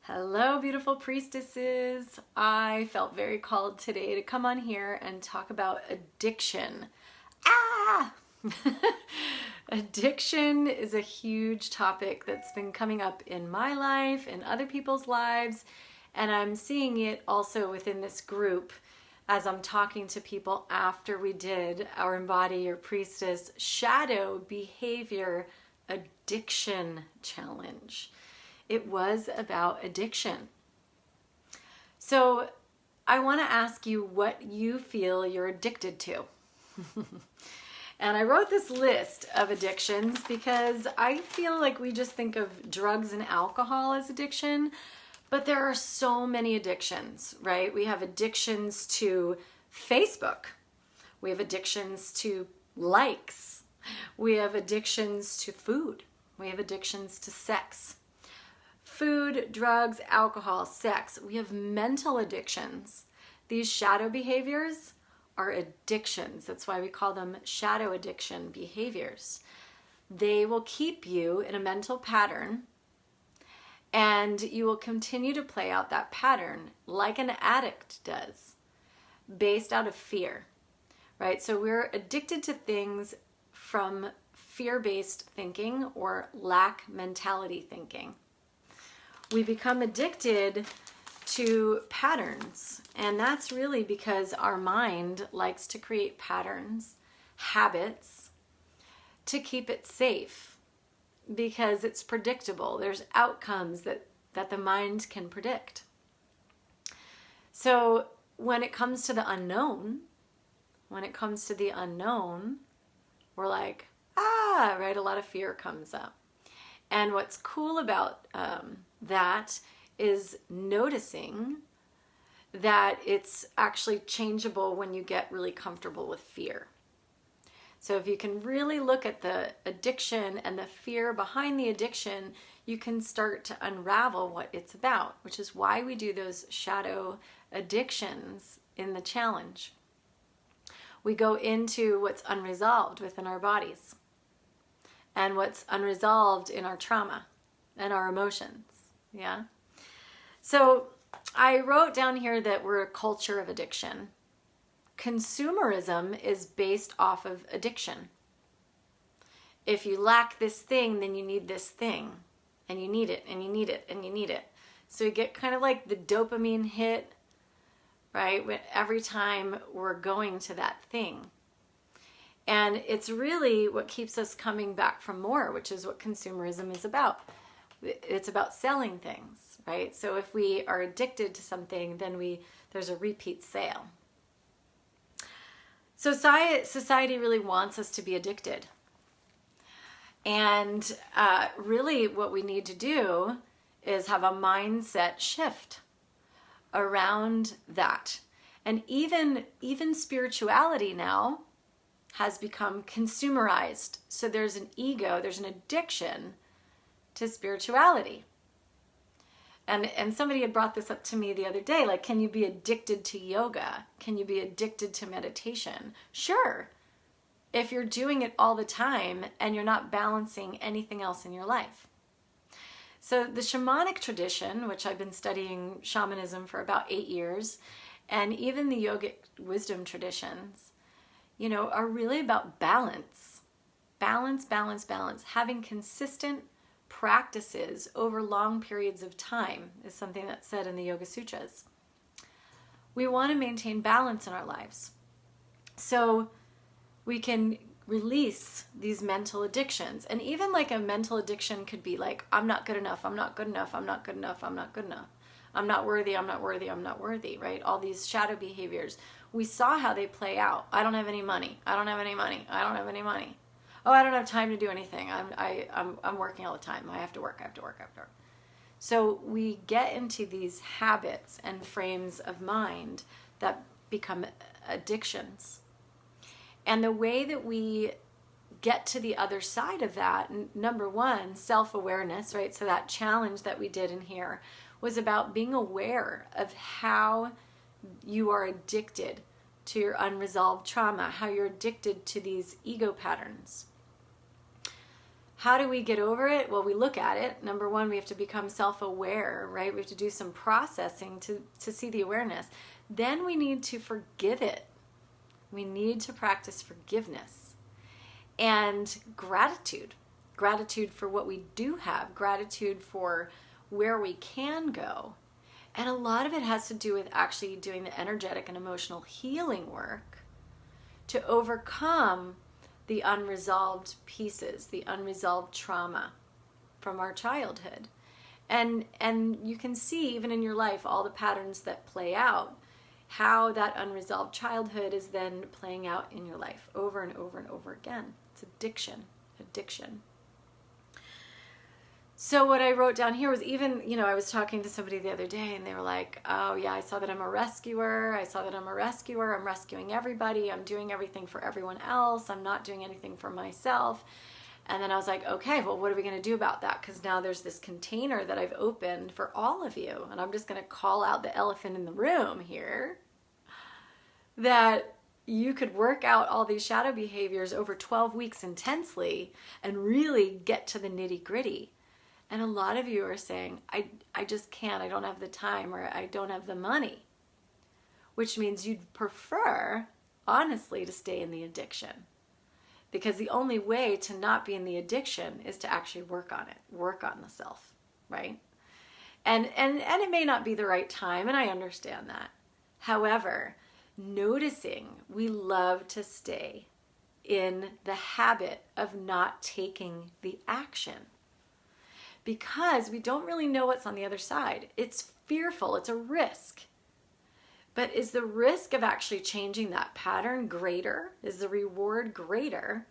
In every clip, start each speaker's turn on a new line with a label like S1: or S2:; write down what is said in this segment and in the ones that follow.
S1: Hello, beautiful priestesses. I felt very called today to come on here and talk about addiction. Ah! Addiction is a huge topic that's been coming up in my life and other people's lives, and I'm seeing it also within this group as I'm talking to people after we did our Embody Your Priestess Shadow Behavior Addiction Challenge. It was about addiction. So I want to ask you what you feel you're addicted to. And I wrote this list of addictions because I feel like we just think of drugs and alcohol as addiction, but there are so many addictions, right? We have addictions to Facebook. We have addictions to likes. We have addictions to food. We have addictions to sex. Food, drugs, alcohol, sex. We have mental addictions. These shadow behaviors are addictions. That's why we call them shadow addiction behaviors. They will keep you in a mental pattern, and you will continue to play out that pattern like an addict does, based out of fear, right? So we're addicted to things from fear-based thinking or lack mentality thinking. We become addicted to patterns, and that's really because our mind likes to create patterns, habits, to keep it safe, because it's predictable. There's outcomes that the mind can predict. So when it comes to the unknown, we're like, right? A lot of fear comes up. And what's cool about that is noticing that it's actually changeable when you get really comfortable with fear. So if you can really look at the addiction and the fear behind the addiction, you can start to unravel what it's about, which is why we do those shadow addictions in the challenge. We go into what's unresolved within our bodies and what's unresolved in our trauma and our emotions, yeah? So I wrote down here that we're a culture of addiction. Consumerism is based off of addiction. If you lack this thing, then you need this thing, and you need it, and you need it, and you need it. So you get kind of like the dopamine hit, right? Every time we're going to that thing. And it's really what keeps us coming back for more, which is what consumerism is about. It's about selling things, right? So if we are addicted to something, then there's a repeat sale. So society really wants us to be addicted. And really what we need to do is have a mindset shift around that. And even spirituality now has become consumerized. So there's an ego, there's an addiction to spirituality. And somebody had brought this up to me the other day, like, can you be addicted to yoga? Can you be addicted to meditation? Sure, if you're doing it all the time and you're not balancing anything else in your life. So the shamanic tradition, which I've been studying shamanism for about 8 years, and even the yogic wisdom traditions, are really about balance. Balance, having consistent practices over long periods of time is something that's said in the Yoga Sutras. We want to maintain balance in our lives so we can release these mental addictions. And even like a mental addiction could be like, I'm not good enough, I'm not good enough, I'm not good enough, I'm not good enough. I'm not worthy, I'm not worthy, I'm not worthy, right? All these shadow behaviors. We saw how they play out. I don't have any money. I don't have any money. I don't have any money. Oh, I don't have time to do anything. I'm working all the time. I have to work. So we get into these habits and frames of mind that become addictions. And the way that we get to the other side of that, number one, self-awareness, right? So that challenge that we did in here was about being aware of how you are addicted to your unresolved trauma, how you're addicted to these ego patterns. How do we get over it? Well, we look at it. Number one, we have to become self-aware, right? We have to do some processing to see the awareness. Then we need to forgive it. We need to practice forgiveness and gratitude. Gratitude for what we do have, gratitude for where we can go. And a lot of it has to do with actually doing the energetic and emotional healing work to overcome the unresolved pieces, the unresolved trauma from our childhood. And you can see even in your life all the patterns that play out, how that unresolved childhood is then playing out in your life over and over and over again. It's addiction. So what I wrote down here was even, I was talking to somebody the other day and they were like, oh yeah, I saw that I'm a rescuer. I'm rescuing everybody. I'm doing everything for everyone else. I'm not doing anything for myself. And then I was like, okay, well, what are we going to do about that? Because now there's this container that I've opened for all of you. And I'm just going to call out the elephant in the room here, that you could work out all these shadow behaviors over 12 weeks intensely and really get to the nitty gritty. And a lot of you are saying, I just can't, I don't have the time, or I don't have the money. Which means you'd prefer, honestly, to stay in the addiction. Because the only way to not be in the addiction is to actually work on it, work on the self, right? And it may not be the right time, and I understand that. However, noticing we love to stay in the habit of not taking the action. Because we don't really know what's on the other side. It's fearful, it's a risk. But is the risk of actually changing that pattern greater? Is the reward greater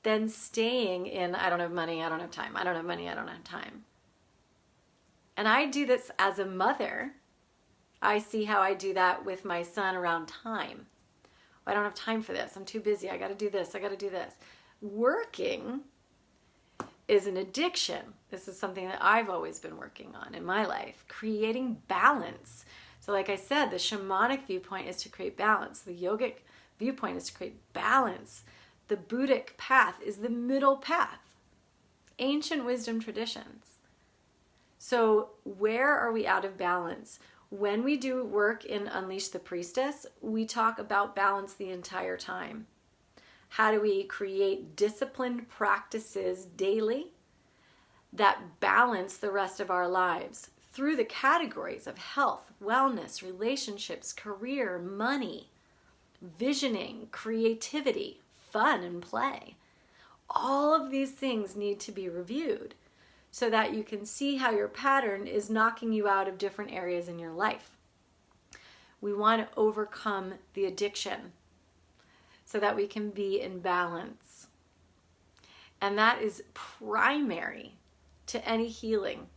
S1: than staying in, I don't have money, I don't have time, I don't have money, I don't have time? And I do this as a mother. I see how I do that with my son around time. I don't have time for this, I'm too busy, I gotta do this, I gotta do this. Working is an addiction. This is something that I've always been working on in my life, creating balance. So like I said, the shamanic viewpoint is to create balance. The yogic viewpoint is to create balance. The Buddhic path is the middle path. Ancient wisdom traditions. So where are we out of balance? When we do work in Unleash the Priestess, we talk about balance the entire time. How do we create disciplined practices daily that balance the rest of our lives through the categories of health, wellness, relationships, career, money, visioning, creativity, fun, and play? All of these things need to be reviewed so that you can see how your pattern is knocking you out of different areas in your life. We want to overcome the addiction so that we can be in balance. And that is primary to any healing,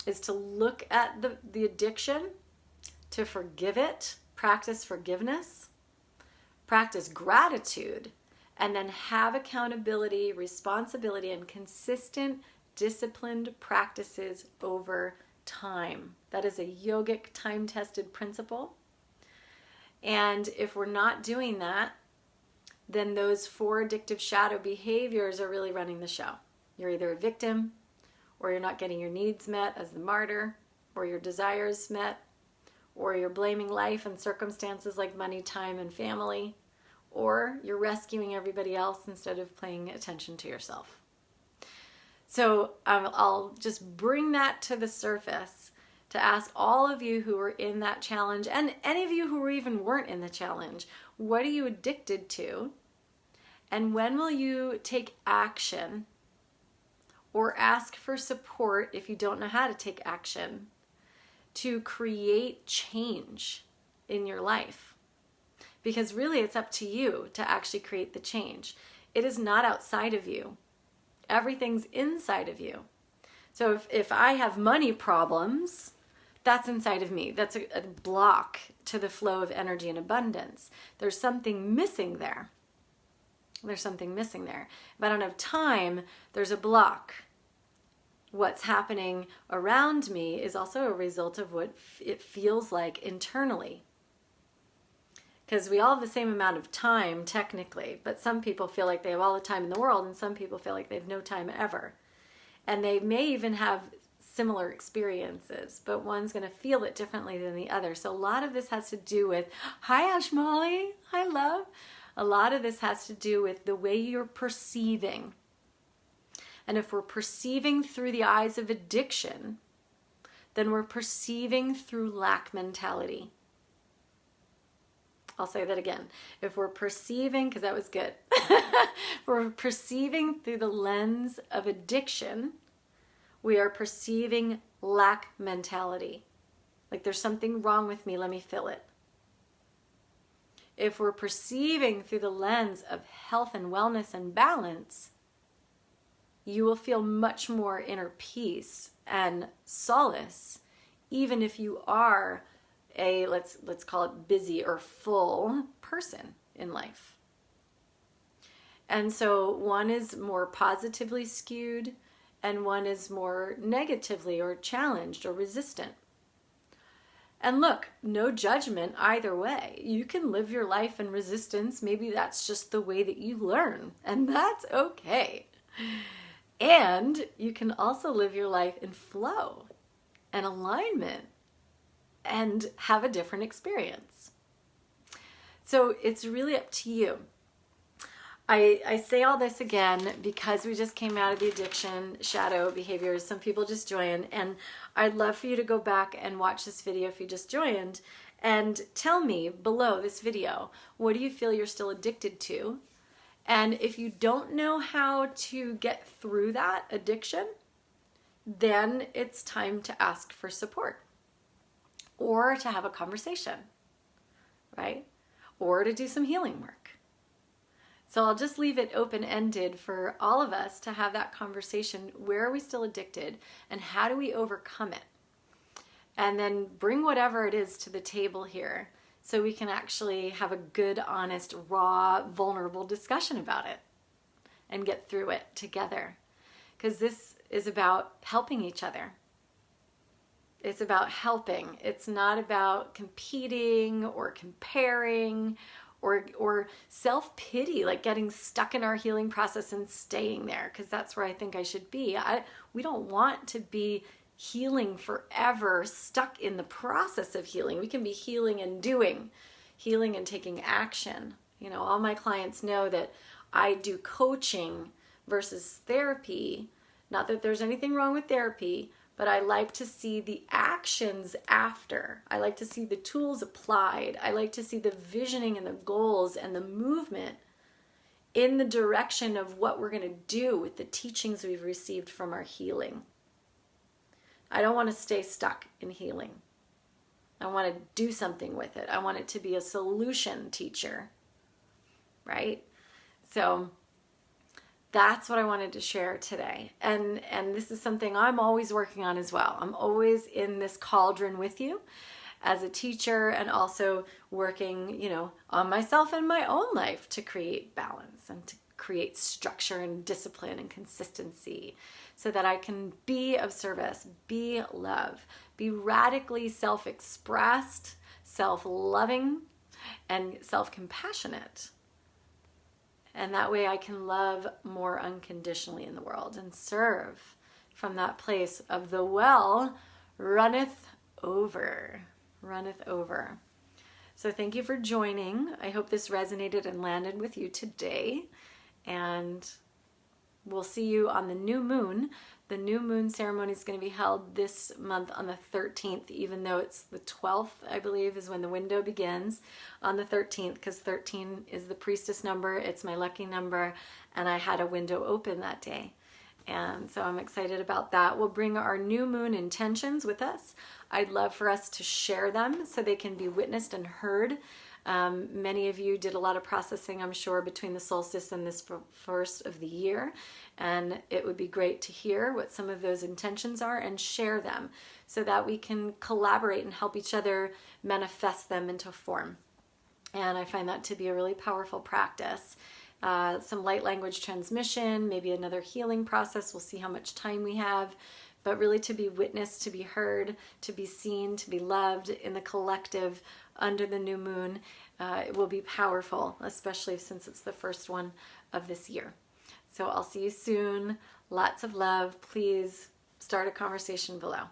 S1: is to look at the addiction, to forgive it, practice forgiveness, practice gratitude, and then have accountability, responsibility, and consistent, disciplined practices over time. That is a yogic, time-tested principle. And if we're not doing that, then those 4 addictive shadow behaviors are really running the show. You're either a victim, or you're not getting your needs met as the martyr, or your desires met, or you're blaming life and circumstances like money, time, and family, or you're rescuing everybody else instead of paying attention to yourself. So I'll just bring that to the surface to ask all of you who are in that challenge, and any of you who even weren't in the challenge, what are you addicted to? And when will you take action or ask for support if you don't know how to take action to create change in your life? Because really it's up to you to actually create the change. It is not outside of you. Everything's inside of you. So if I have money problems, that's inside of me. That's a block to the flow of energy and abundance. There's something missing there. There's something missing there. If I don't have time, there's a block. What's happening around me is also a result of what it feels like internally. because we all have the same amount of time technically, but some people feel like they have all the time in the world and some people feel like they have no time ever. And they may even have similar experiences, but one's going to feel it differently than the other. So a lot of this has to do with, hi Ash Molly, hi love. A lot of this has to do with the way you're perceiving. And if we're perceiving through the eyes of addiction, then we're perceiving through lack mentality. I'll say that again. If we're perceiving, because that was good, we're perceiving through the lens of addiction, we are perceiving lack mentality. Like there's something wrong with me, let me fill it. If we're perceiving through the lens of health and wellness and balance, you will feel much more inner peace and solace, even if you are a, let's call it busy or full person in life. And so one is more positively skewed and one is more negatively or challenged or resistant. And look, no judgment either way. You can live your life in resistance. Maybe that's just the way that you learn, and that's okay. And you can also live your life in flow and alignment and have a different experience. So it's really up to you. I say all this again because we just came out of the addiction shadow behaviors. Some people just joined, and I'd love for you to go back and watch this video if you just joined and tell me below this video, what do you feel you're still addicted to? And if you don't know how to get through that addiction, then it's time to ask for support or to have a conversation, right? Or to do some healing work. So I'll just leave it open-ended for all of us to have that conversation. Where are we still addicted and how do we overcome it? And then bring whatever it is to the table here so we can actually have a good, honest, raw, vulnerable discussion about it and get through it together. Because this is about helping each other. It's about helping. It's not about competing or comparing or self-pity, like getting stuck in our healing process and staying there, because that's where I think I should be. We don't want to be healing forever, stuck in the process of healing. We can be healing and doing, healing and taking action. You know, all my clients know that I do coaching versus therapy. Not that there's anything wrong with therapy, but I like to see the actions after. I like to see the tools applied. I like to see the visioning and the goals and the movement in the direction of what we're going to do with the teachings we've received from our healing. I don't want to stay stuck in healing. I want to do something with it. I want it to be a solution teacher, right? So that's what I wanted to share today. And this is something I'm always working on as well. I'm always in this cauldron with you as a teacher and also working, on myself and my own life to create balance and to create structure and discipline and consistency so that I can be of service, be love, be radically self-expressed, self-loving, and self-compassionate. And that way I can love more unconditionally in the world and serve from that place of the well runneth over. So thank you for joining. I hope this resonated and landed with you today. And we'll see you on the new moon. The new moon ceremony is going to be held this month on the 13th, even though it's the 12th, I believe, is when the window begins on the 13th, because 13 is the priestess number. It's my lucky number, and I had a window open that day. And so I'm excited about that. We'll bring our new moon intentions with us. I'd love for us to share them so they can be witnessed and heard. Many of you did a lot of processing, I'm sure, between the solstice and this first of the year. And it would be great to hear what some of those intentions are and share them so that we can collaborate and help each other manifest them into form. And I find that to be a really powerful practice. Some light language transmission, maybe another healing process. We'll see how much time we have but really to be witnessed, to be heard, to be seen, to be loved in the collective under the new moon. It will be powerful, especially since it's the first one of this year. So I'll see you soon. Lots of love. Please start a conversation below.